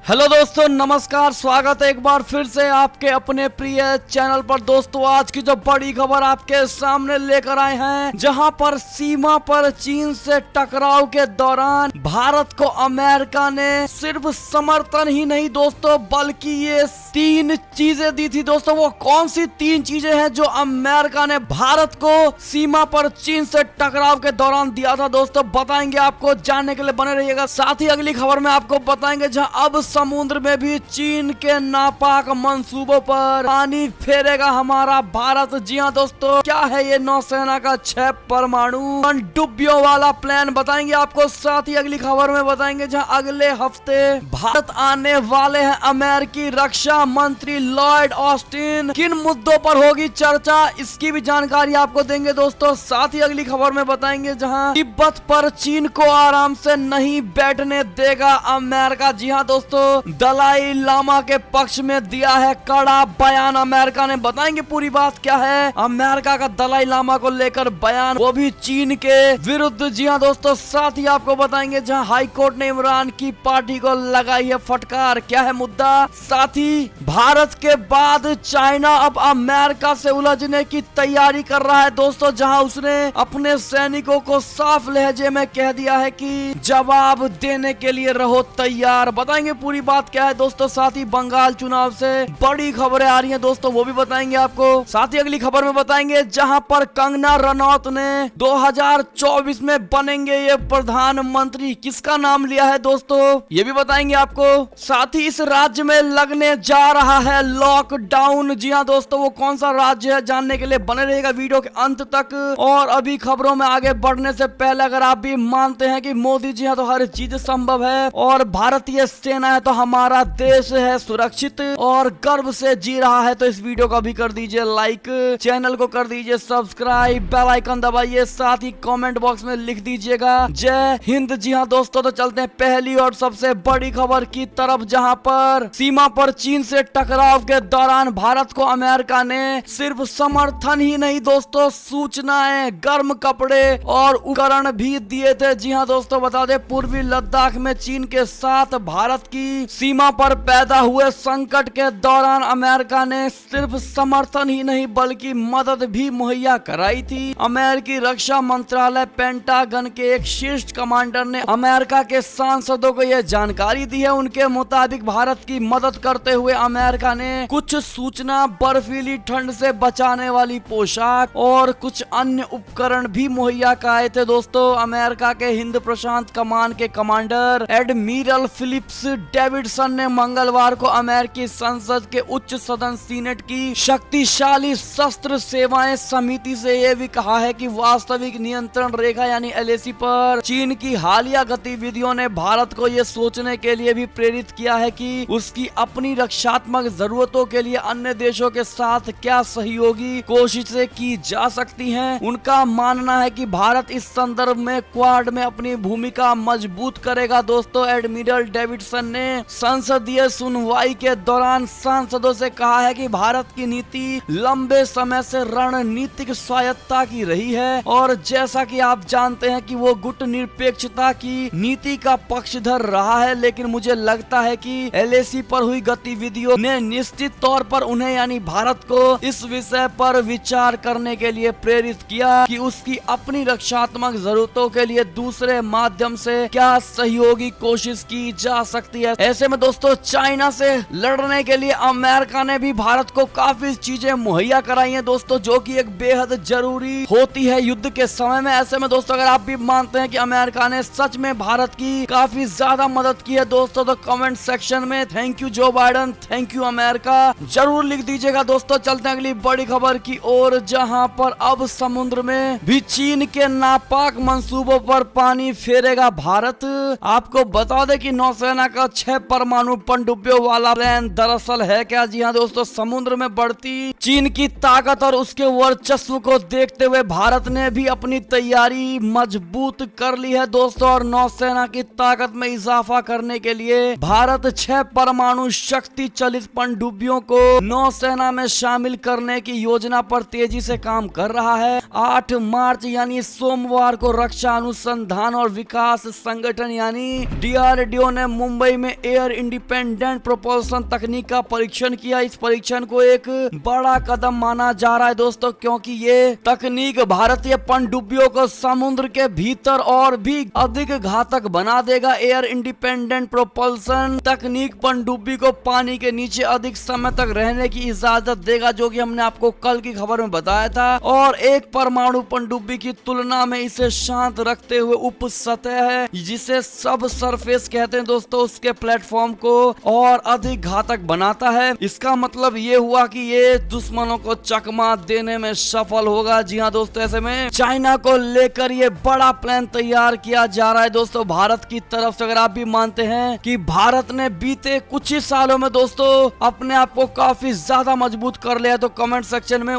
Hello दोस्तों, नमस्कार। स्वागत है एक बार फिर से आपके अपने प्रिय चैनल पर। दोस्तों, आज की जो बड़ी खबर आपके सामने लेकर आए हैं, जहां पर सीमा पर चीन से टकराव के दौरान भारत को अमेरिका ने सिर्फ समर्थन ही नहीं दोस्तों, बल्कि ये 3 चीजें दी थी। दोस्तों, वो कौन सी 3 चीजें हैं जो अमेरिका ने भारत को सीमा पर चीन से टकराव के दौरान दिया था? दोस्तों, बताएंगे आपको, जानने के लिए बने रहिएगा। साथ ही अगली खबर में आपको बताएंगे जहां अब समुद्र में भी चीन के नापाक मंसूबों पर पानी फेरेगा हमारा भारत। जी हाँ दोस्तों, क्या है ये नौसेना का 6 परमाणु पनडुब्बियों वाला प्लान, बताएंगे आपको। साथ ही अगली खबर में बताएंगे जहां अगले हफ्ते भारत आने वाले हैं अमेरिकी रक्षा मंत्री लॉयड ऑस्टिन। किन मुद्दों पर होगी चर्चा, इसकी भी जानकारी आपको देंगे दोस्तों। साथ ही अगली खबर में बताएंगे जहां तिब्बत पर चीन को आराम से नहीं बैठने देगा अमेरिका। जी हाँ दोस्तों, दलाई लामा के पक्ष में दिया है कड़ा बयान अमेरिका ने। बताएंगे पूरी बात क्या है अमेरिका का दलाई लामा को लेकर बयान, वो भी चीन के विरुद्ध। जी हाँ दोस्तों, साथ ही आपको बताएंगे जहां हाई कोर्ट ने इमरान की पार्टी को लगाई है फटकार, क्या है मुद्दा। साथ ही भारत के बाद चाइना अब अमेरिका से उलझने की तैयारी कर रहा है दोस्तों, जहां उसने अपने सैनिकों को साफ लहजे में कह दिया है कि जवाब देने के लिए रहो तैयार। बताएंगे पूरी बात क्या है दोस्तों। साथ ही बंगाल चुनाव से बड़ी खबरें आ रही हैं दोस्तों, वो भी बताएंगे आपको। साथ ही अगली खबर में बताएंगे जहां पर कंगना रनौत ने 2024 में बनेंगे ये प्रधानमंत्री, किसका नाम लिया है दोस्तों, ये भी बताएंगे आपको। साथ ही इस राज्य में लगने जा रहा है लॉकडाउन। जी हाँ दोस्तों, वो कौन सा राज्य है, जानने के लिए बने रहेगा वीडियो के अंत तक। और अभी खबरों में आगे बढ़ने से पहले अगर आप भी मानते हैं कि मोदी जी हाँ तो हर चीज संभव है और भारतीय सेना है तो हमारा देश है सुरक्षित और गर्व से जी रहा है, तो इस वीडियो को भी कर दीजिए लाइक, चैनल को कर दीजिए सब्सक्राइब, बेल आइकन दबाइए, साथ ही कमेंट बॉक्स में लिख दीजिएगा जय हिंद। जी हाँ दोस्तों, तो चलते हैं पहली और सबसे बड़ी खबर की तरफ, जहां पर सीमा पर चीन से टकराव के दौरान भारत को अमेरिका ने सिर्फ समर्थन ही नहीं दोस्तों, सूचनाएं, गर्म कपड़े और उपकरण भी दिए थे। जी हाँ दोस्तों, बता दें पूर्वी लद्दाख में चीन के साथ भारत की सीमा पर पैदा हुए संकट के दौरान अमेरिका ने सिर्फ समर्थन ही नहीं बल्कि मदद भी मुहैया कराई थी। अमेरिकी रक्षा मंत्रालय पेंटागन के एक शीर्ष कमांडर ने अमेरिका के सांसदों को यह जानकारी दी है। उनके मुताबिक भारत की मदद करते हुए अमेरिका ने कुछ सूचना, बर्फीली ठंड से बचाने वाली पोशाक और कुछ अन्य उपकरण भी मुहैया कराए थे दोस्तों। अमेरिका के हिंद प्रशांत कमान के कमांडर एडमिरल फिलिप्स डेविडसन ने मंगलवार को अमेरिकी संसद के उच्च सदन सीनेट की शक्तिशाली शस्त्र सेवाएं समिति से यह भी कहा है कि वास्तविक नियंत्रण रेखा यानी एलएसी पर चीन की हालिया गतिविधियों ने भारत को यह सोचने के लिए भी प्रेरित किया है कि उसकी अपनी रक्षात्मक जरूरतों के लिए अन्य देशों के साथ क्या सहयोगी कोशिशें की जा सकती हैं। उनका मानना है कि भारत इस संदर्भ में क्वाड में अपनी भूमिका मजबूत करेगा दोस्तों। एडमिरल डेविडसन ने संसदीय सुनवाई के दौरान सांसदों से कहा है कि भारत की नीति लंबे समय से रणनीतिक स्वायत्तता की रही है और जैसा कि आप जानते हैं कि वो गुट निरपेक्षता की नीति का पक्षधर रहा है, लेकिन मुझे लगता है कि एलएसी पर हुई गतिविधियों ने निश्चित तौर पर उन्हें यानी भारत को इस विषय पर विचार करने के लिए प्रेरित किया कि उसकी अपनी रक्षात्मक जरूरतों के लिए दूसरे माध्यम से क्या सहयोगी कोशिश की जा सकती है। ऐसे में दोस्तों, चाइना से लड़ने के लिए अमेरिका ने भी भारत को काफी चीजें मुहैया कराई हैं दोस्तों, जो कि एक बेहद जरूरी होती है युद्ध के समय में। ऐसे में दोस्तों, अगर आप भी मानते हैं कि अमेरिका ने सच में भारत की काफी ज्यादा मदद की है दोस्तों, तो कमेंट सेक्शन में थैंक यू जो बाइडन, थैंक यू अमेरिका जरूर लिख दीजिएगा दोस्तों। चलते हैं अगली बड़ी खबर की ओर, जहां पर अब समुद्र में भी चीन के नापाक मंसूबों पर पानी फेरेगा भारत। आपको बता दें कि नौसेना का 6 परमाणु पनडुब्बियों वाला प्लान दरअसल है क्या। जी हाँ दोस्तों, समुद्र में बढ़ती चीन की ताकत और उसके वर्चस्व को देखते हुए भारत ने भी अपनी तैयारी मजबूत कर ली है दोस्तों, और नौसेना की ताकत में इजाफा करने के लिए भारत 6 परमाणु शक्ति चलित पनडुब्बियों को नौसेना में शामिल करने की योजना पर तेजी से काम कर रहा है। 8 मार्च यानी सोमवार को रक्षा अनुसंधान और विकास संगठन यानी डीआरडीओ ने मुंबई में एयर इंडिपेंडेंट प्रोपल्शन तकनीक का परीक्षण किया। इस परीक्षण को एक बड़ा कदम माना जा रहा है दोस्तों, क्योंकि ये तकनीक भारतीय पनडुब्बियों को समुद्र के भीतर और भी अधिक घातक बना देगा। एयर इंडिपेंडेंट प्रोपल्शन तकनीक पनडुब्बी को पानी के नीचे अधिक समय तक रहने की इजाजत देगा, जो कि हमने आपको कल की खबर में बताया था। और एक परमाणु पनडुब्बी की तुलना में इसे शांत रखते हुए उप सतह है, जिसे सब सरफेस कहते हैं दोस्तों, उसके प्लेटफॉर्म को और अधिक घातक बनाता है। इसका मतलब ये हुआ कि ये दुश्मनों को चकमा देने में सफल होगा। जी हाँ दोस्तों, ऐसे में चाइना को लेकर ये बड़ा प्लान तैयार किया जा रहा है दोस्तों भारत की तरफ से। अगर आप भी मानते हैं कि भारत ने बीते कुछ ही सालों में दोस्तों अपने आप को काफी ज्यादा मजबूत कर लिया, तो कमेंट सेक्शन में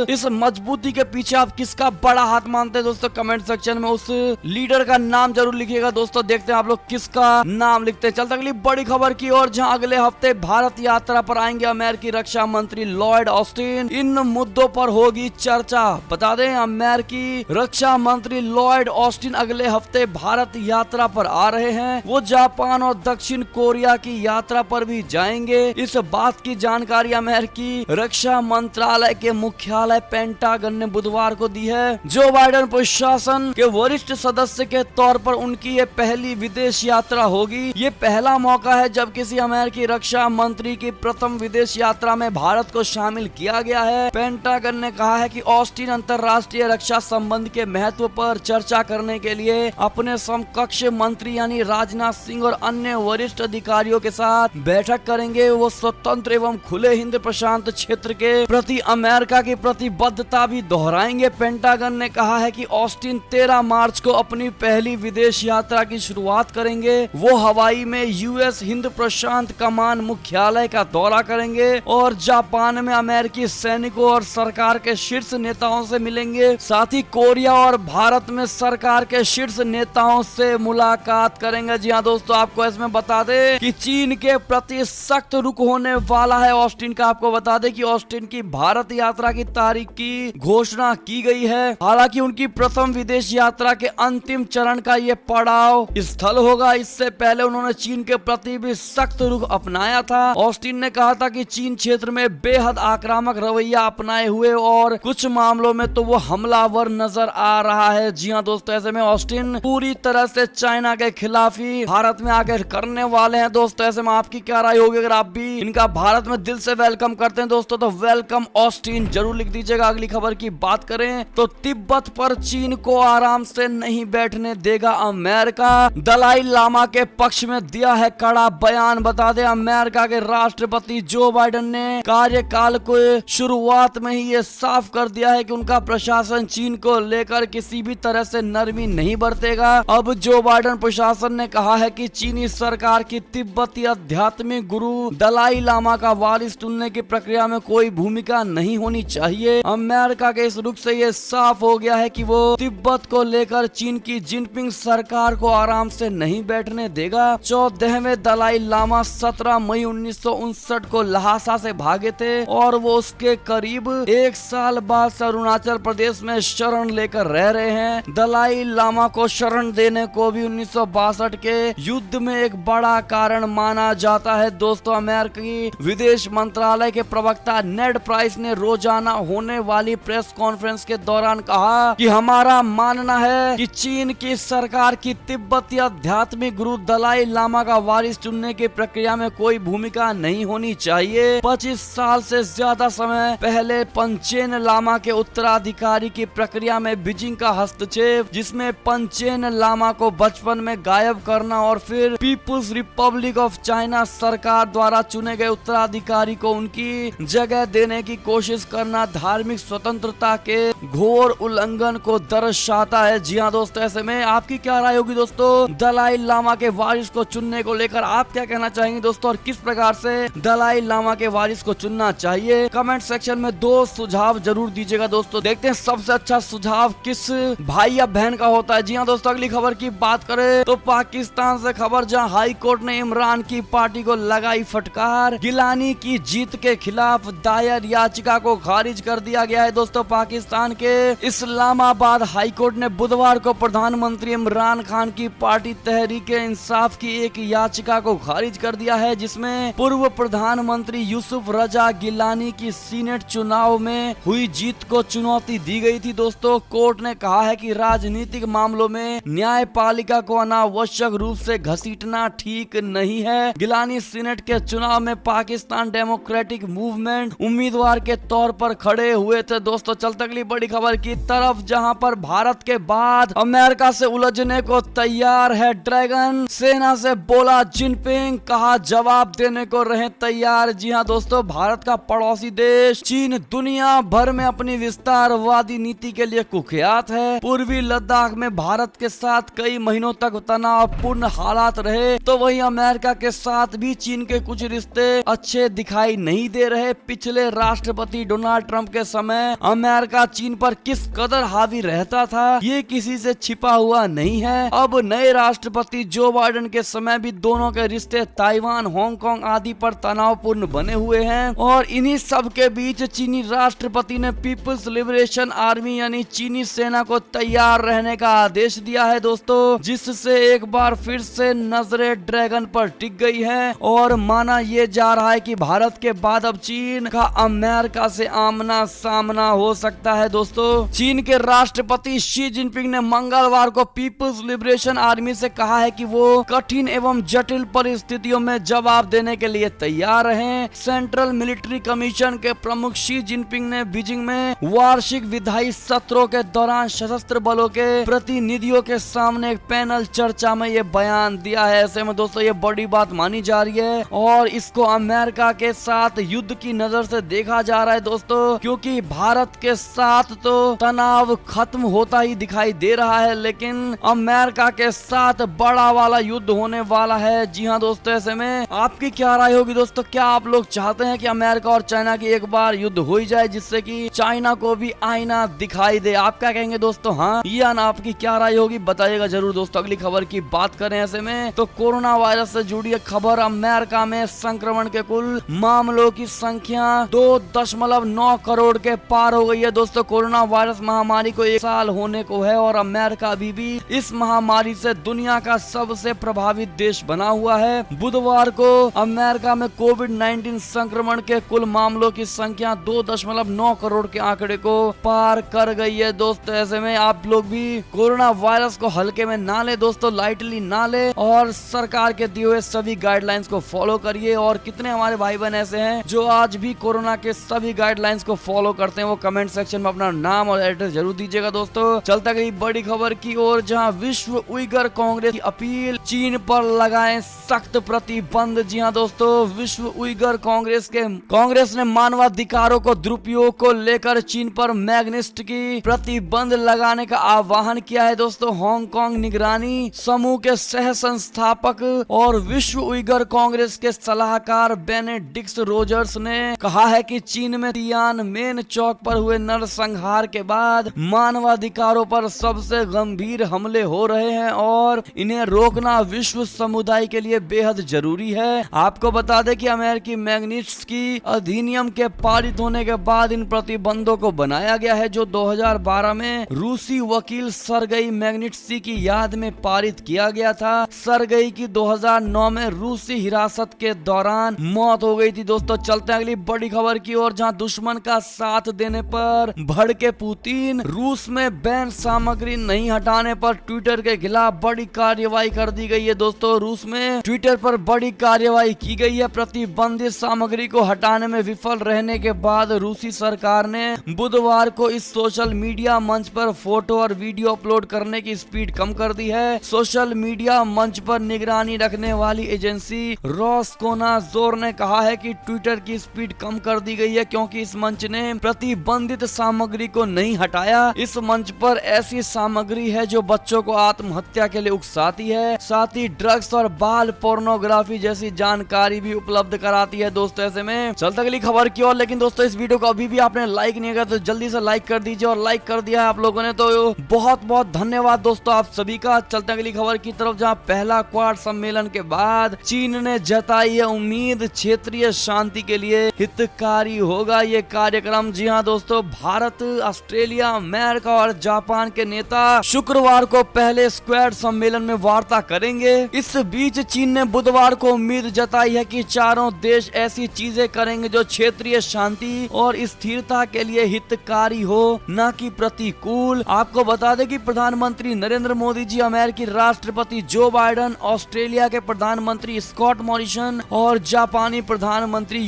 इस मजबूती के पीछे आप किसका बड़ा हाथ मानते हैं दोस्तों, कमेंट सेक्शन में उस लीडर का नाम जरूर लिखिएगा दोस्तों। देखते हैं आप लोग किसका नाम लिखते हैं। चलते अगली बड़ी खबर की ओर, जहां अगले हफ्ते भारत यात्रा पर आएंगे अमेरिकी रक्षा मंत्री लॉयड ऑस्टिन। इन मुद्दों पर होगी चर्चा। बता दें, अमेरिकी रक्षा मंत्री लॉयड ऑस्टिन अगले हफ्ते भारत यात्रा पर आ रहे हैं। वो जापान और दक्षिण कोरिया की यात्रा पर भी जाएंगे। इस बात की जानकारी अमेरिकी रक्षा मंत्रालय के मुख्यालय पेंटागन ने बुधवार को दी है। जो बाइडेन प्रशासन के वरिष्ठ सदस्य के तौर पर उनकी ये पहली विदेश यात्रा होगी। ये पहला मौका है जब किसी अमेरिकी रक्षा मंत्री की प्रथम विदेश यात्रा में भारत को शामिल किया गया है। पेंटागन ने कहा है कि ऑस्टिन अंतर्राष्ट्रीय रक्षा संबंध के महत्व पर चर्चा करने के लिए अपने समकक्ष मंत्री यानी राजनाथ सिंह और अन्य वरिष्ठ अधिकारियों के साथ बैठक करेंगे। वो स्वतंत्र एवं खुले हिंद प्रशांत क्षेत्र के प्रति अमेरिका की प्रतिबद्धता भी दोहराएंगे। पेंटागन ने कहा है कि ऑस्टिन 13 मार्च को अपनी पहली विदेश यात्रा की शुरुआत करेंगे। वो हवाई में यूएस हिंद प्रशांत कमान मुख्यालय का दौरा करेंगे और जापान में अमेरिकी सैनिकों और सरकार के शीर्ष नेताओं से मिलेंगे। साथ ही कोरिया और भारत में सरकार के शीर्ष नेताओं से मुलाकात करेंगे। जी हाँ दोस्तों, आपको इसमें बता दें कि चीन के प्रति सख्त रुख होने वाला है ऑस्टिन का। आपको बता दें कि ऑस्टिन की भारत यात्रा की तारीख की घोषणा की गई है। हालांकि उनकी प्रथम विदेश यात्रा के अंतिम चरण का ये पड़ाव स्थल होगा। इससे पहले उन्होंने चीन के प्रति भी सख्त रुख अपनाया था। ऑस्टिन ने कहा था कि चीन क्षेत्र में बेहद आक्रामक रवैया अपनाए हुए और कुछ मामलों में तो वो हमलावर नजर आ रहा है। जी हाँ दोस्तों, ऐसे में ऑस्टिन पूरी तरह से चाइना के खिलाफ ही भारत में आके करने वाले हैं दोस्तों। ऐसे में आपकी क्या राय होगी? अगर आप भी इनका भारत में दिल से वेलकम करते हैं दोस्तों, तो वेलकम ऑस्टिन जरूर लिख दीजिएगा। अगली खबर की बात करें तो तिब्बत पर चीन को आराम से नहीं बैठने देगा अमेरिका। दलाई लामा के पक्ष में दिया है कड़ा बयान। बता दें, अमेरिका के राष्ट्रपति जो बाइडेन ने कार्यकाल को शुरुआत में ही ये साफ कर दिया है कि उनका प्रशासन चीन को लेकर किसी भी तरह से नरमी नहीं बरतेगा। अब जो बाइडेन प्रशासन ने कहा है कि चीनी सरकार की तिब्बती आध्यात्मिक गुरु दलाई लामा का वारिस चुनने की प्रक्रिया में कोई भूमिका नहीं होनी चाहिए। अमेरिका के इस रुख से ये साफ हो गया है कि वो तिब्बत को लेकर चीन की जिनपिंग सरकार को आराम से नहीं बैठने देगा। 14वें दलाई लामा 17 मई 1959 को लहासा से भागे थे और वो उसके करीब एक साल बाद से अरुणाचल प्रदेश में शरण लेकर रह रहे हैं। दलाई लामा को शरण देने को भी 1962 के युद्ध में एक बड़ा कारण माना जाता है दोस्तों। अमेरिकी विदेश मंत्रालय के प्रवक्ता नेड प्राइस ने रोजाना होने वाली प्रेस कॉन्फ्रेंस के दौरान कहा कि हमारा मानना है कि चीन की सरकार की तिब्बती आध्यात्मिक गुरु दलाई लामा का वारिस चुनने की प्रक्रिया में कोई भूमिका नहीं होनी चाहिए। 25 साल से ज्यादा समय पहले पंचेन लामा के उत्तराधिकारी की प्रक्रिया में बीजिंग का हस्तक्षेप, जिसमें पंचेन लामा को बचपन में गायब करना और फिर पीपुल्स रिपब्लिक ऑफ चाइना सरकार द्वारा चुने गए उत्तराधिकारी को उनकी जगह देने की कोशिश करना धार्मिक स्वतंत्रता के घोर उल्लंघन को दर्शाता है। जी हाँ दोस्तों, ऐसे में आपकी क्या राय होगी दोस्तों? दलाई लामा के वारिस को चुनने को लेकर आप क्या कहना चाहेंगे दोस्तों, और किस प्रकार से दलाई लामा के वारिस को चुनना चाहिए? कमेंट सेक्शन में 2 सुझाव जरूर दीजिएगा दोस्तों। देखते हैं सबसे अच्छा सुझाव किस भाई या बहन का होता है। जी हाँ दोस्तों, अगली खबर की बात करें तो पाकिस्तान से खबर, जहां हाई कोर्ट ने इमरान की पार्टी को लगाई फटकार। गिलानी की जीत के खिलाफ दायर याचिका को खारिज कर दिया गया है दोस्तों। पाकिस्तान के इस्लामाबाद हाईकोर्ट ने बुधवार को प्रधानमंत्री इमरान खान की पार्टी तहरीक इंसाफ की एक याचिका को खारिज कर दिया है, जिसमें पूर्व प्रधानमंत्री यूसुफ रजा गिलानी की सीनेट चुनाव में हुई जीत को चुनौती दी गई थी। दोस्तों, कोर्ट ने कहा है कि राजनीतिक मामलों में न्यायपालिका को अनावश्यक रूप से घसीटना ठीक नहीं है। गिलानी सीनेट के चुनाव में पाकिस्तान डेमोक्रेटिक मूवमेंट उम्मीदवार के तौर पर खड़े हुए थे। दोस्तों, चलते अगली बड़ी खबर की तरफ, जहां पर भारत के बाद अमेरिका से उलझने को तैयार है ड्रैगन। सेना से बोला जिनपिंग, कहा जवाब देने को रहे तैयार। जी हां दोस्तों, भारत का पड़ोसी देश चीन दुनिया भर में अपनी विस्तारवादी नीति के लिए कुख्यात है। पूर्वी लद्दाख में भारत के साथ कई महीनों तक तनावपूर्ण हालात रहे, तो वहीं अमेरिका के साथ भी चीन के कुछ रिश्ते अच्छे दिखाई नहीं दे रहे। पिछले राष्ट्रपति डोनाल्ड ट्रंप के समय अमेरिका चीन पर किस कदर हावी रहता था, ये किसी से छिपा हुआ नहीं है। अब नए राष्ट्रपति जो बाइडेन के समय भी दोनों के रिश्ते ताइवान, हांगकांग आदि पर तनावपूर्ण बने हुए हैं, और इन्हीं सब के बीच चीनी राष्ट्रपति ने पीपल्स लिबरेशन आर्मी यानी चीनी सेना को तैयार रहने का आदेश दिया है। दोस्तों, जिससे एक बार फिर से नजरें ड्रैगन पर टिक गई है, और माना यह जा रहा है कि भारत के बाद अब चीन का अमेरिका से आमना सामना हो सकता है। दोस्तों, चीन के राष्ट्रपति शी जिनपिंग ने मंगलवार को पीपल्स लिबरेशन आर्मी से कहा है कि वो कठिन एवं जटिल परिस्थितियों में जवाब देने के लिए तैयार हैं। सेंट्रल मिलिट्री कमीशन के प्रमुख शी जिनपिंग ने बीजिंग में वार्षिक विधायी सत्रों के दौरान सशस्त्र बलों के प्रतिनिधियों के सामने एक पैनल चर्चा में ये बयान दिया है। ऐसे में दोस्तों, ये बड़ी बात मानी जा रही है, और इसको अमेरिका के साथ युद्ध की नजर से देखा जा रहा है। दोस्तों, क्योंकि भारत के साथ तो तनाव खत्म होता ही दिखाई दे रहा है, लेकिन अमेरिका के साथ बड़ा वाला युद्ध होने वाला है। जी हाँ दोस्तों, ऐसे में आपकी क्या राय होगी दोस्तों? क्या आप लोग चाहते हैं कि अमेरिका और चाइना की एक बार युद्ध हो ही जाए, जिससे कि चाइना को भी आईना दिखाई दे? आप क्या कहेंगे दोस्तों, हाँ या ना? आपकी क्या राय होगी बताइएगा जरूर। दोस्तों, अगली खबर की बात करें ऐसे में, तो कोरोना वायरस से जुड़ी खबर, अमेरिका में संक्रमण के कुल मामलों की संख्या 2.9 करोड़ के पार हो गई है। दोस्तों, कोरोना वायरस महामारी को 1 साल होने को है, और अमेरिका अभी भी इस महामारी से दुनिया का सबसे प्रभावित देश बना हुआ है। बुधवार को अमेरिका में कोविड-19 संक्रमण के कुल मामलों की संख्या 2.9 करोड़ के आंकड़े को पार कर गई है। दोस्तों, ऐसे में आप लोग भी कोरोना वायरस को हल्के में ना ले दोस्तों, लाइटली ना ले, और सरकार के दिए हुए सभी गाइडलाइंस को फॉलो करिए। और कितने हमारे भाई बहन ऐसे हैं जो आज भी कोरोना के सभी गाइडलाइंस को फॉलो करते हैं, वो कमेंट सेक्शन में अपना नाम और एड्रेस जरूर दीजिएगा। दोस्तों, चलता गई बड़ी खबर की ओर, जहां विश्व उइगर कांग्रेस की अपील, चीन पर लगाएं सख्त प्रतिबंध। जी हां दोस्तों, विश्व उइगर कांग्रेस ने मानवाधिकारों को दुरुपयोग को लेकर चीन पर मैग्निस्टकी प्रतिबंध लगाने का आह्वान किया है। दोस्तों, हांगकांग निगरानी समूह के सह संस्थापक और विश्व उइगर कांग्रेस के सलाहकार बेनेडिक्ट रोजर्स ने कहा है कि चीन में तियानमेन चौक पर हुए नरसंहार के बाद मानवाधिकारों पर सबसे गंभीर हमले हो रहे हैं, और इन्हें रोकना विश्व समुदाय के लिए बेहद जरूरी है। आपको बता दें कि अमेरिकी मैग्निस्टकी अधिनियम के पारित होने के बाद इन प्रतिबंधों को बनाया गया है, जो 2012 में रूसी वकील सरगई मैग्निट्स्की की याद में पारित किया गया था। सरगई की 2009 में रूसी हिरासत के दौरान मौत हो गई थी। दोस्तों, चलते हैं अगली बड़ी खबर की ओर, जहां दुश्मन का साथ देने पर भड़के पुतिन, रूस में बैन सामग्री नहीं हटाने पर ट्विटर के खिलाफ बड़ी कार्रवाई कर दी गई है। दोस्तों, रूस में ट्विटर पर बड़ी कार्रवाई की गई है। प्रतिबंधित सामग्री को हटाने में विफल रहने के बाद रूसी सरकार ने बुधवार को इस सोशल मीडिया मंच पर फोटो और वीडियो अपलोड करने की स्पीड कम कर दी है। सोशल मीडिया मंच पर निगरानी रखने वाली एजेंसी रोस्कोनाज़ोर ने कहा है कि ट्विटर की स्पीड कम कर दी गई है, क्योंकि इस मंच ने प्रतिबंधित सामग्री को नहीं हटाया। इस मंच पर ऐसी सामग्री है जो बच्चों को आत्महत्या के लिए उकसाती है, साथ ही ड्रग्स और बाल पोर्नोग्राफी जैसी जानकारी भी उपलब्ध कराती है। दोस्तों, ऐसे में चलते अगली खबर की ओर, लेकिन दोस्तों इस वीडियो को अभी भी आपने लाइक नहीं किया तो जल्दी से लाइक कर दीजिए, और लाइक कर दिया है आप लोगों ने तो बहुत बहुत धन्यवाद दोस्तों आप सभी का। चलते अगली खबर की तरफ, जहां पहला क्वाड सम्मेलन के बाद चीन ने जताई है उम्मीद क्षेत्रीय शांति के लिए हितकारी होगा ये कार्यक्रम। जी हां दोस्तों, भारत, ऑस्ट्रेलिया, अमेरिका और जापान के नेता शुक्रवार को पहले स्क्वाड सम्मेलन में वार्ता करेंगे। इस बीच चीन ने बुधवार को उम्मीद जताई है कि चारों देश ऐसी चीजें करेंगे जो क्षेत्रीय शांति और स्थिरता के लिए हितकारी हो, न कि प्रतिकूल। आपको बता दें कि प्रधानमंत्री नरेंद्र मोदी जी, अमेरिकी राष्ट्रपति जो बाइडेन, ऑस्ट्रेलिया के प्रधानमंत्री स्कॉट मॉरिसन और जापानी प्रधानमंत्री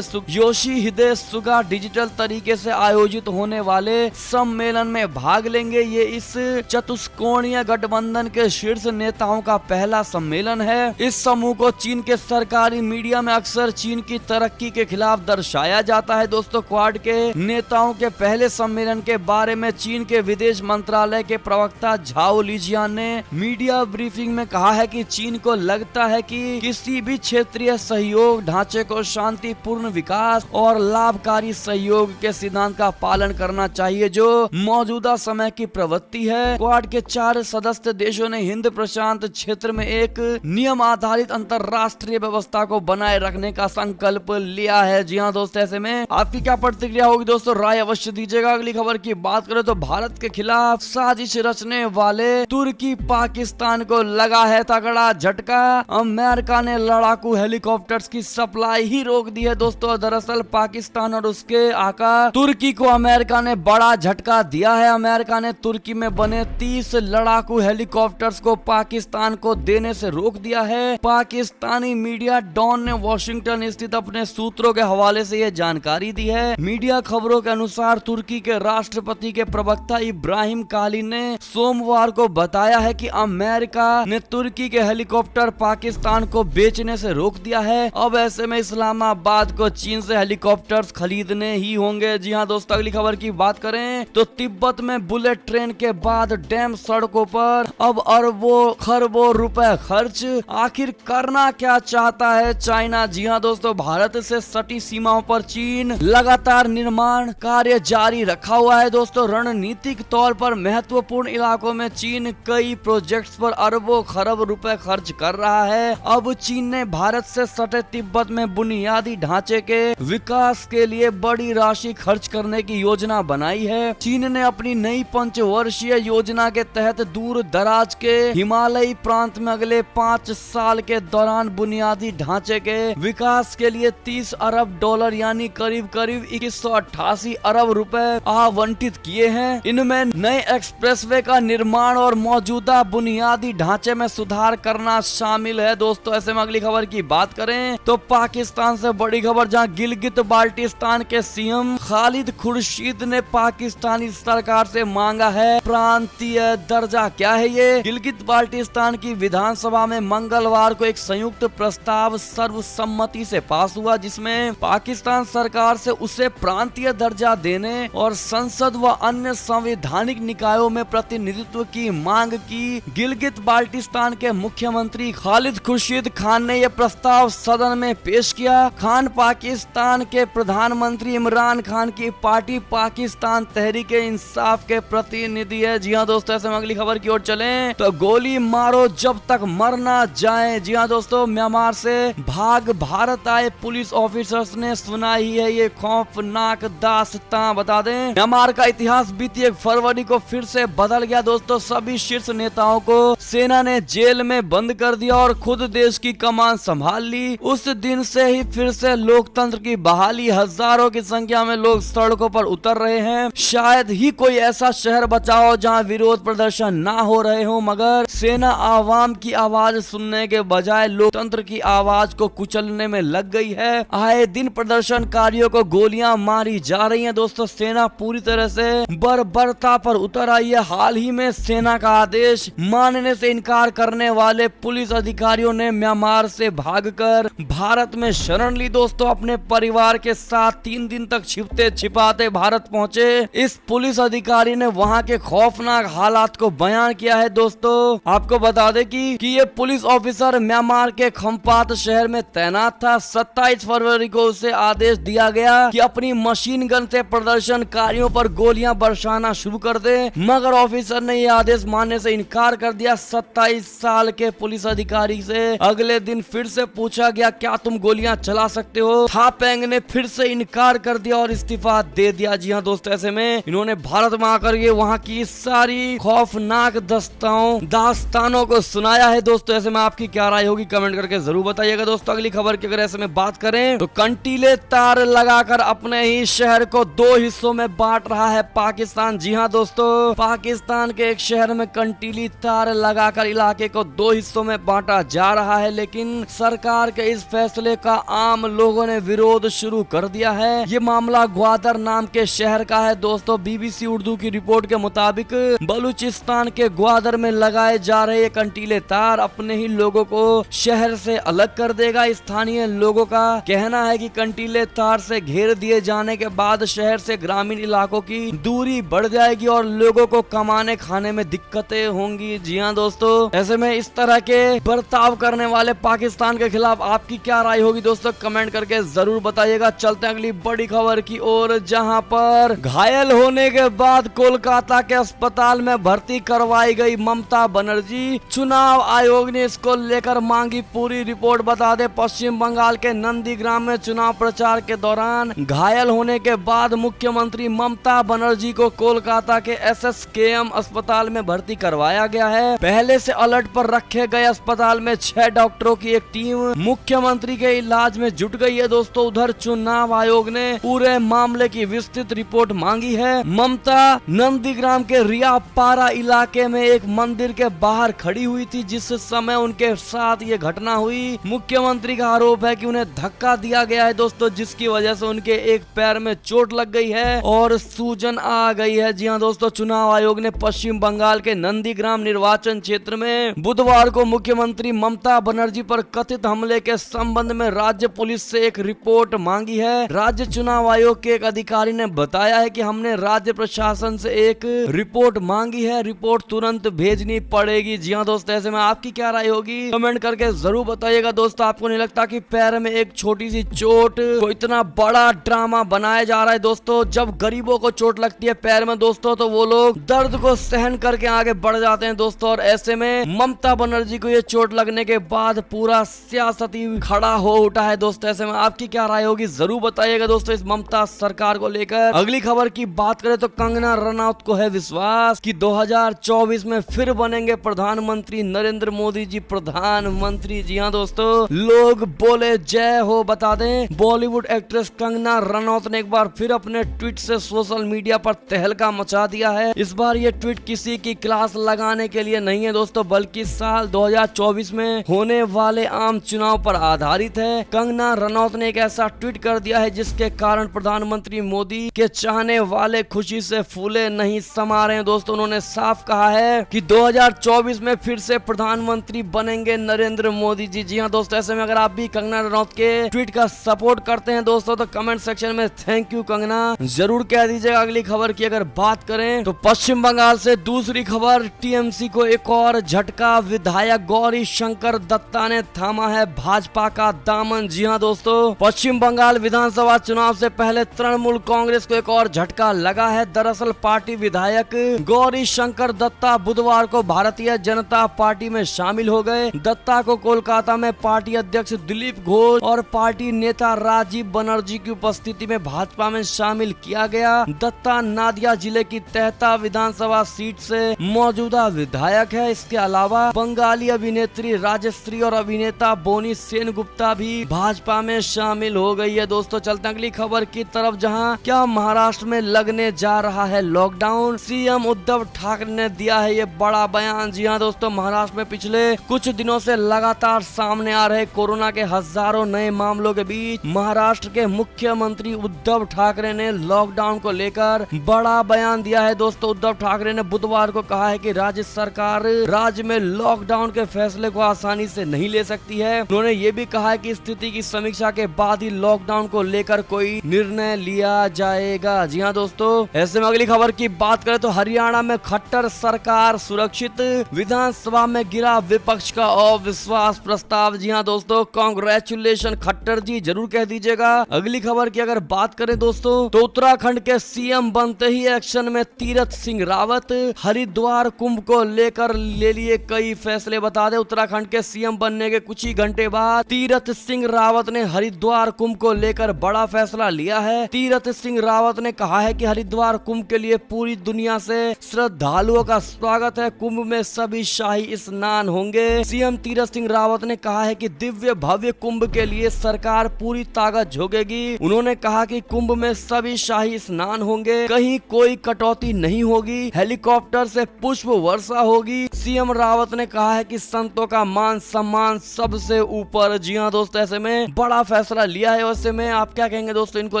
योशिहिदे सुगा डिजिटल तरीके से आयोजित होने वाले सम्मेलन में भाग लेंगे। ये इस चतुष्कोणीय गठबंधन के शीर्ष नेताओं का पहला सम्मेलन है। इस समूह को चीन के सरकारी मीडिया में अक्सर चीन की तरक्की के खिलाफ दर्शाया जाता है। दोस्तों, क्वाड के नेताओं के पहले सम्मेलन के बारे में चीन के विदेश मंत्रालय के प्रवक्ता झाओ लिजियान ने मीडिया ब्रीफिंग में कहा है कि चीन को लगता है कि किसी भी क्षेत्रीय सहयोग ढांचे को शांतिपूर्ण विकास और लाभकारी सहयोग के सिद्धांत का पालन करना चाहिए, जो मौजूदा समय की प्रवृत्ति है। क्वाड के 4 सदस्य देशों ने हिंद प्रशांत क्षेत्र में एक नियम आधारित अंतरराष्ट्रीय व्यवस्था को बनाए रखने का संकल्प लिया है। जी हाँ दोस्तों, ऐसे में आपकी क्या प्रतिक्रिया होगी दोस्तों, राय अवश्य दीजिएगा। अगली खबर की बात करें तो भारत के खिलाफ साजिश रचने वाले तुर्की पाकिस्तान को लगा है तगड़ा झटका। अमेरिका ने लड़ाकू हेलीकॉप्टर्स की सप्लाई ही रोक दी है। दोस्तों, दरअसल पाकिस्तान और उसके आका तुर्की को अमेरिका ने बड़ा झटका दिया है। अमेरिका ने तुर्की में बने 30 लड़ाकू हेलीकॉप्टर्स को पाकिस्तान को देने से रोक दिया है। पाकिस्तानी मीडिया डॉन ने वॉशिंगटन स्थित अपने सूत्रों के हवाले से यह जानकारी दी है। मीडिया खबरों के अनुसार तुर्की के राष्ट्रपति के प्रवक्ता इब्राहिम कालिन ने सोमवार को बताया है कि अमेरिका ने तुर्की के हेलीकॉप्टर पाकिस्तान को बेचने से रोक दिया है। अब ऐसे में इस्लामाबाद को चीन से हेलीकॉप्टर्स खरीदने ही होंगे। जी हाँ दोस्तों, अगली खबर की बात करें तो तिब्बत में बुलेट ट्रेन के बाद डैम सड़कों पर अब अरबों खरबों रुपए खर्च। आखिर करना क्या चाहता है चाइना? जी हाँ दोस्तों, भारत से सटी सीमाओं पर चीन लगातार निर्माण कार्य जारी रखा हुआ है। दोस्तों, रणनीतिक तौर पर महत्वपूर्ण इलाकों में चीन कई प्रोजेक्ट्स पर अरबों खरब रुपए खर्च कर रहा है। अब चीन ने भारत से सटे तिब्बत में बुनियादी ढांचे के विकास के लिए बड़ी राशि खर्च करने की योजना बनाई है। चीन ने अपनी नई पंचवर्षीय योजना के तहत दूर दराज के हिमालयी प्रांत में अगले 5 साल के दौरान बुनियादी ढांचे के विकास के लिए 30 अरब डॉलर यानी करीब 2188 अरब रुपए आवंटित किए हैं। इनमें नए एक्सप्रेसवे का निर्माण और मौजूदा बुनियादी ढांचे में सुधार करना शामिल है। दोस्तों, ऐसे में अगली खबर की बात करें तो पाकिस्तान से बड़ी खबर, जहां गिलगित बाल्टिस्तान के सीएम खालिद खुर्शीद ने पाकिस्तानी सरकार से मांगा है प्रांतीय दर्जा। क्या है ये? गिलगित बाल्टिस्तान की विधानसभा में मंगलवार को एक संयुक्त प्रस्ताव सर्वसम्मति से पास हुआ, जिसमें पाकिस्तान सरकार से उसे प्रांतीय दर्जा देने और संसद व अन्य संवैधानिक निकायों में प्रतिनिधित्व की मांग की। गिलगित बाल्टिस्तान के मुख्यमंत्री खालिद खुर्शीद खान ने यह प्रस्ताव सदन में पेश किया। खान पाकिस्तान के प्रधानमंत्री इमरान खान की पार्टी पाकिस्तान तहरीक इंसाफ के प्रतिनिधि है। जी हाँ दोस्तों, ऐसे में अगली खबर की ओर चलें तो गोली मारो जब तक मर ना जाए। जी हाँ दोस्तों, म्यांमार से भाग भारत आए पुलिस ऑफिसर्स ने सुनाई है ये खौफनाक दास्तां। बता दें, म्यांमार का इतिहास बीती 1 फरवरी को फिर से बदल गया। दोस्तों, सभी शीर्ष नेताओं को सेना ने जेल में बंद कर दिया और खुद देश की कमान संभाल ली। उस दिन से ही फिर से लोकतंत्र की बहाली, हजारों की संख्या में लोग सड़कों पर उतर रहे हैं। शायद ही कोई ऐसा शहर बचा हो जहां विरोध प्रदर्शन ना हो रहे हो, मगर सेना आवाम की आवाज सुनने के बजाय लोकतंत्र की आवाज को कुचलने में लग गई है। आए दिन प्रदर्शनकारियों को गोलियां मारी जा रही हैं। दोस्तों, सेना पूरी तरह से बर्बरता पर उतर आई है। हाल ही में सेना का आदेश मानने से इनकार करने वाले पुलिस अधिकारियों ने म्यांमार से भागकर भारत में शरण ली। दोस्तों, अपने परिवार के साथ 3 दिन तक छिपते छिपाते भारत पहुंचे इस पुलिस अधिकारी ने वहां के खौफनाक हालात को बयान किया है। दोस्तों, आपको बता दें कि ये पुलिस ऑफिसर म्यांमार के खम्पात शहर में तैनात था। 27 फरवरी को उसे आदेश दिया गया कि अपनी मशीन गन से प्रदर्शनकारियों पर गोलियां बरसाना शुरू कर दे, मगर ऑफिसर ने यह आदेश मानने से इनकार कर दिया। 27 साल के पुलिस अधिकारी से अगले दिन फिर से पूछा गया, क्या तुम गोलियां चला सकते हो? थापेंग ने फिर से इनकार कर दिया और इस्तीफा दे दिया। जी हाँ दोस्तों, ऐसे में इन्होंने भारत में आकर ये वहाँ की सारी खौफनाक दास्तानों को सुनाया बताया है दोस्तों। ऐसे में आपकी क्या राय होगी कमेंट करके जरूर बताइएगा दोस्तों। अगली खबर की अगर ऐसे में बात करें तो कंटीले तार लगाकर अपने ही शहर को दो हिस्सों में बांट रहा है पाकिस्तान। जी हाँ दोस्तों, पाकिस्तान के एक शहर में कंटीली तार लगाकर इलाके को दो हिस्सों में बांटा जा रहा है, लेकिन सरकार के इस फैसले का आम लोगों ने विरोध शुरू कर दिया है। ये मामला ग्वादर नाम के शहर का है दोस्तों। बीबीसी उर्दू की रिपोर्ट के मुताबिक बलूचिस्तान के ग्वादर में लगाए जा रहे कंटीले तार अपने ही लोगों को शहर से अलग कर देगा। स्थानीय लोगों का कहना है कि कंटीले तार से घेर दिए जाने के बाद शहर से ग्रामीण इलाकों की दूरी बढ़ जाएगी और लोगों को कमाने खाने में दिक्कतें होंगी। जी हाँ दोस्तों, ऐसे में इस तरह के बर्ताव करने वाले पाकिस्तान के खिलाफ आपकी क्या राय होगी दोस्तों, कमेंट करके जरूर बताइएगा। चलते हैं अगली बड़ी खबर की ओर, जहां पर घायल होने के बाद कोलकाता के अस्पताल में भर्ती करवाई गई ममता बनर्जी। चुनाव आयोग ने इसको लेकर मांगी पूरी रिपोर्ट। बता दे, पश्चिम बंगाल के नंदीग्राम में चुनाव प्रचार के दौरान घायल होने के बाद मुख्यमंत्री ममता बनर्जी को कोलकाता के SSKM अस्पताल में भर्ती करवाया गया है। पहले से अलर्ट पर रखे गए अस्पताल में 6 डॉक्टरों की एक टीम मुख्यमंत्री के इलाज में जुट गई है दोस्तों। उधर चुनाव आयोग ने पूरे मामले की विस्तृत रिपोर्ट मांगी है। ममता नंदीग्राम के रियापारा इलाके में एक मंदिर के बाहर खड़ी हुई थी जिस समय उनके साथ ये घटना हुई। मुख्यमंत्री का आरोप है कि उन्हें धक्का दिया गया है दोस्तों, जिसकी वजह से उनके एक पैर में चोट लग गई है और सूजन आ गई है। जी हाँ दोस्तों, चुनाव आयोग ने पश्चिम बंगाल के नंदीग्राम निर्वाचन क्षेत्र में बुधवार को मुख्यमंत्री ममता बनर्जी पर कथित हमले के संबंध में राज्य पुलिस से एक रिपोर्ट मांगी है। राज्य चुनाव आयोग के एक अधिकारी ने बताया है कि हमने राज्य प्रशासन से एक रिपोर्ट मांगी है, रिपोर्ट तुरंत भेजनी पड़ेगी। जी हाँ दोस्तों, ऐसे में आपकी क्या राय होगी कमेंट करके जरूर बताइएगा दोस्तों। आपको नहीं लगता कि पैर में एक छोटी सी चोट को इतना बड़ा ड्रामा बनाया जा रहा है दोस्तों? जब गरीबों को चोट लगती है पैर में दोस्तों तो वो लोग दर्द को सहन करके आगे बढ़ जाते हैं दोस्तों, और ऐसे में ममता बनर्जी को ये चोट लगने के बाद पूरा सियासती खड़ा हो उठा है दोस्तों। ऐसे में आपकी क्या राय होगी जरूर बताइएगा दोस्तों इस ममता सरकार को लेकर। अगली खबर की बात करें तो कंगना रनौत को है विश्वास कि 2024 में फिर बनेंगे प्रधानमंत्री नरेंद्र मोदी जी प्रधानमंत्री। जी हाँ दोस्तों, लोग बोले जय हो। बता दें, बॉलीवुड एक्ट्रेस कंगना रनौत ने एक बार फिर अपने ट्वीट से सोशल मीडिया पर तहलका मचा दिया है। इस बार ये ट्वीट किसी की क्लास लगाने के लिए नहीं है दोस्तों, बल्कि साल 2024 में होने वाले आम चुनाव पर आधारित है। कंगना रनौत ने एक ऐसा ट्वीट कर दिया है जिसके कारण प्रधानमंत्री मोदी के चाहने वाले खुशी से फूले नहीं समा रहे हैं दोस्तों। उन्होंने साफ कहा है कि 2024 में फिर से प्रधानमंत्री बनेंगे नरेंद्र मोदी जी। जी हाँ दोस्तों, ऐसे में अगर आप भी कंगना रनौत के ट्वीट का सपोर्ट करते हैं दोस्तों तो कमेंट सेक्शन में थैंक यू कंगना जरूर कह दीजिएगा। अगली खबर की अगर बात करें तो पश्चिम बंगाल से दूसरी खबर, टीएमसी को एक और झटका। विधायक गौरी शंकर दत्ता ने थामा है भाजपा का दामन। जी हाँ दोस्तों, पश्चिम बंगाल विधानसभा चुनाव से पहले तृणमूल कांग्रेस को एक और झटका लगा है। दरअसल पार्टी विधायक गौरी शंकर दत्ता बुधवार को भारतीय जनता पार्टी में शामिल हो गए। दत्ता को कोलकाता में पार्टी अध्यक्ष दिलीप घोष और पार्टी नेता राजीव बनर्जी की उपस्थिति में भाजपा में शामिल किया गया। दत्ता नादिया जिले की तेहता विधानसभा सीट से मौजूदा विधायक है। इसके अलावा बंगाली अभिनेत्री राजश्री और अभिनेता बोनी सेनगुप्ता भी भाजपा में शामिल हो गई है दोस्तों। चलते अगली खबर की तरफ, जहां क्या महाराष्ट्र में लगने जा रहा है लॉकडाउन। सीएम उद्धव ठाकरे ने दिया है ये बड़ा बयान। जी हाँ दोस्तों, महाराष्ट्र में पिछले कुछ दिनों से लगातार सामने आ रहे कोरोना के हजारों नए मामलों के बीच महाराष्ट्र के मुख्यमंत्री उद्धव ठाकरे ने लॉकडाउन को लेकर बड़ा बयान दिया है दोस्तों। उद्धव ठाकरे ने बुधवार को कहा है कि राज्य सरकार राज्य में लॉकडाउन के फैसले को आसानी से नहीं ले सकती है। उन्होंने ये भी कहा है कि स्थिति की समीक्षा के बाद ही लॉकडाउन को लेकर कोई निर्णय लिया जाएगा। जी हाँ दोस्तों, ऐसे में अगली खबर की बात करें तो हरियाणा में खट्टर सरकार सुरक्षित, विधानसभा में गिरा विपक्ष का अविश्वास प्रस्ताव। जी हाँ दोस्तों, कांग्रेचुलेशन खट्टर जी जरूर कह दीजिएगा। अगली खबर की अगर बात करें दोस्तों तो उत्तराखंड के सीएम बनते ही एक्शन में तीरथ सिंह रावत। हरिद्वार कुंभ को लेकर ले लिए कई फैसले। बता दें, उत्तराखंड के सीएम बनने के कुछ ही घंटे बाद तीरथ सिंह रावत ने हरिद्वार कुंभ को लेकर बड़ा फैसला लिया है। तीरथ सिंह रावत ने कहा है कि हरिद्वार कुंभ के लिए पूरी दुनिया से श्रद्धालुओं का स्वागत है। कुंभ में सभी शाही स्नान होंगे। सीएम तीरथ सिंह रावत ने कहा है कि दिव्य भव्य कुंभ के लिए सरकार पूरी ताकत झोंकेगी। उन्होंने कहा कि कुंभ में सभी शाही स्नान होंगे, कहीं कोई कटौती नहीं होगी, हेलीकॉप्टर से पुष्प वर्षा होगी। सीएम रावत ने कहा है कि संतों का मान सम्मान सबसे ऊपर। जी हाँ दोस्तों, ऐसे में बड़ा फैसला लिया है। वैसे में आप क्या कहेंगे दोस्तों, इनको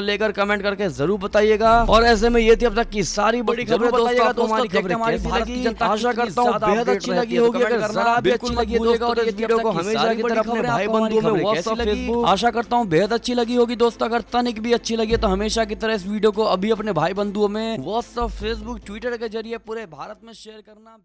लेकर कमेंट करके जरूर बताइएगा। और ऐसे में ये थी अब तक की सारी बड़ी खबरें। दोस्तों हमारी खबरें कैसी लगी, आशा करता हूँ बेहद अच्छी लगी होगी। अगर जरा भी अच्छी लगी दोस्तों और इस वीडियो को हमेशा की तरह अपने भाई बंधुओं में व्हाट्सएप फेसबुक, आशा करता हूँ बेहद अच्छी लगी होगी दोस्तों। अगर तनिक भी अच्छी लगी तो हमेशा की तरह इस वीडियो को अभी अपने भाई बंधुओं में व्हाट्सएप फेसबुक ट्विटर के जरिए पूरे भारत में शेयर करना।